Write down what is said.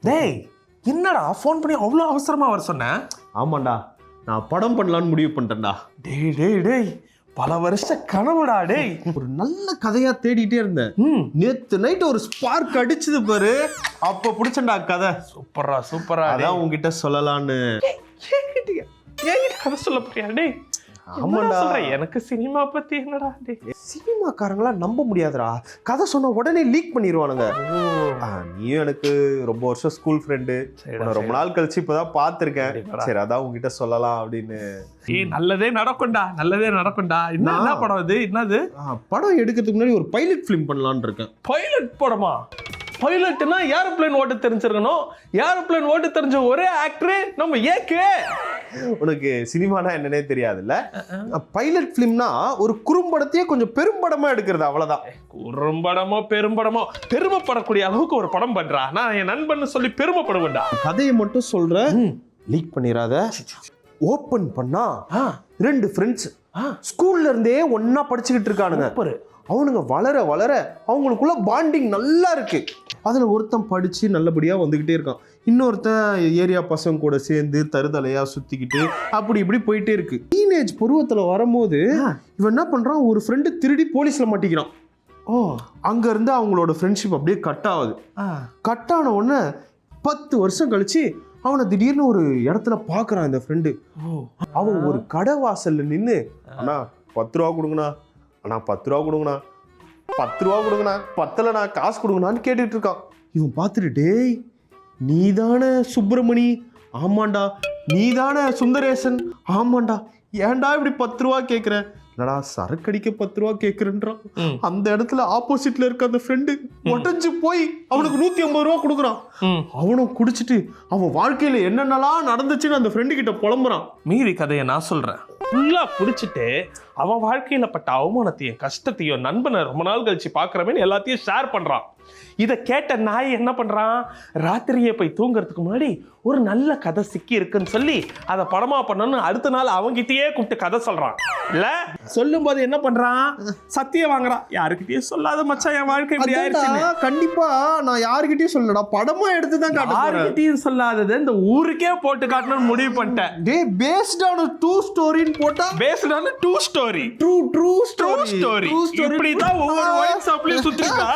டேய் என்னடா ஃபோன் பண்ணி அவ்வளோ அவசரமா வர சொன்னேன்? ஆமாண்டா, நான் படம் பண்ணலான்னு முடிவு பண்ணிட்டேன்டா. டேய் டேய் டேய் பல வருஷ கனவுடா டேய். ஒரு நல்ல கதையா தேடிட்டே இருந்தேன். நேத்து நைட் ஒரு ஸ்பார்க் அடிச்சது பாரு, அப்ப புடிச்சண்டா கதை. சூப்பரா சூப்பரா. அதான் உங்ககிட்ட சொல்லலான்னு. என்கிட்ட கதை சொல்ல போறியா டேய்? ஆமாண்டா, எனக்கு சினிமா பத்தி என்னடா டேய்? சினிமாக்காரங்களா நம்ப முடியாதுடா, கதை சொன்ன உடனே லீக் பண்ணிடுவானுங்க. நீயும் எனக்கு ரொம்ப வருஷம் ஸ்கூல் ஃப்ரெண்டு, ரொம்ப நாள் கழிச்சு இப்பதான் பாத்திருக்கேன். சரி அதான் உங்ககிட்ட சொல்லலாம் அப்படின்னு. நல்லதே நடக்கும்டா, நல்லதே நடக்கும்டா. என்ன படம் இது? என்னது படம் எடுக்கிறதுக்கு முன்னாடி ஒரு பைலட் ஃபிலிம் பண்ணலான்னு இருக்கேன். பைலட் படமா? பைலட்னா ஏரோப்ளேன் ஓட்ட தெரிஞ்சிருக்கணும். ஏரோப்ளேன் ஓட்ட தெரிஞ்ச ஒரே ஆக்டர் நம்ம ஏகே. உனக்கு சினிமானா என்னன்னே தெரியாதுல்ல. பைலட் பிலிம்னா ஒரு குறும்படத்தையே கொஞ்சம் பெரும்படமா எடுக்கிறது, அவ்வளவுதான். குறும்படமோ பெரும்படமோ பெருமைப்படக்கூடிய அளவுக்கு ஒரு படம் பண்றா. நான் என் நண்பன் சொல்லி பெருமைப்படுவேன்டா. கதையை மட்டும் சொல்றேன், லீக் பண்ணிராத. ஓபன் பண்ணா 2 ஃப்ரெண்ட்ஸ் ஸ்கூல்ல இருந்தே ஒன்னா படிச்சுக்கிட்டு இருக்கானுங்க. அவனுங்க வளர வளர அவங்களுக்குள்ள பாண்டிங் நல்லா இருக்கு. அதுல ஒருத்தன் படிச்சு நல்லபடியா வந்துகிட்டே இருக்கான், இன்னொருத்தன் ஏரியா பசங்க கூட சேர்ந்து தருதலையா சுத்திக்கிட்டு அப்படி இப்படி போயிட்டே இருக்கு. டீனேஜ் பருவத்துல வரும்போது இவன் என்ன பண்றான், ஒரு ஃப்ரெண்டு திருடி போலீஸ்ல மாட்டிக்கிறான். அங்க இருந்து அவங்களோட ஃப்ரெண்ட்ஷிப் அப்படியே கட் ஆகுது. கட் ஆன உடனே 10 வருஷம் கழிச்சு அவனை திடீர்னு ஒரு இடத்துல பாக்குறான் இந்த ஃப்ரெண்டு. அவன் ஒரு கடை வாசல்ல நின்னு, அண்ணா 10 ரூபா கொடுங்கண்ணா, அண்ணா 10 ரூபா கொடுங்கண்ணா, 10 ரூபா கொடுங்கண்ணா, 10லண்ணா காசு கொடுங்கண்ணான்னு கேட்டுட்டு இருக்கான். இவன் பார்த்துட்டு, டேய் நீதானே சுப்பிரமணி? ஆமாண்டா. நீதானே சுந்தரேசன்? ஆமாண்டா. ஏன்டா இப்படி 10 ரூபா கேட்குற? என்னடா சரக்கடிக்க 10 ரூபா கேட்குறேன்றான். அந்த இடத்துல ஆப்போசிட்ல இருக்க அந்த ஃப்ரெண்டு உடஞ்சு போய் அவனுக்கு 150 ரூபா கொடுக்குறான். அவனும் குடிச்சிட்டு அவன் வாழ்க்கையில என்னென்னலாம் நடந்துச்சுன்னு அந்த ஃப்ரெண்டு கிட்ட புலம்புறான். மீறி கதையை நான் சொல்றேன். ஃபுல்லா பிடிச்சிட்டு அவன் வாழ்க்கையில பட்ட அவமானத்தையும் கஷ்டத்தையும் நண்பனை ரொம்ப நாள் கழிச்சு பாக்குறவன் எல்லாத்தையும் ஷேர் பண்றான். இதை கேட்ட நாய் என்ன பண்றான், ராத்திரியே போய் தூங்குறதுக்கு முன்னாடி ஒரு நல்ல கதை சிக்கி இருக்குன்னு சொல்லி அதை படமா பண்ணணும்னு அடுத்த நாள் அவங்கிட்டயே கூப்பிட்டு கதை சொல்றான். இல்ல சொல்லும் போது என்ன பண்றான், சத்தியம் வாங்குறான். யாருக்கிட்டயும் சொல்லாத மச்சான், என் வாழ்க்கை இப்படி ஆயிடுச்சு. கண்டிப்பா நான் யாருக்கிட்டயும் சொல்லடா, படமா எடுத்துதான் காட்டுறேன். யாருக்கிட்டயும் சொல்லாதது இந்த ஊருக்கே போட்டு காட்டணும்னு முடிவு பண்ணிட்டேன். டேய் பேஸ்ட் ஆன் ட்ரூ ஸ்டோரின்னு போட்டா, based on true story. True story. இப்படி தான் ஒவ்வொரு ஒயிட் ஷாப்லயும் சுத்திருக்கா.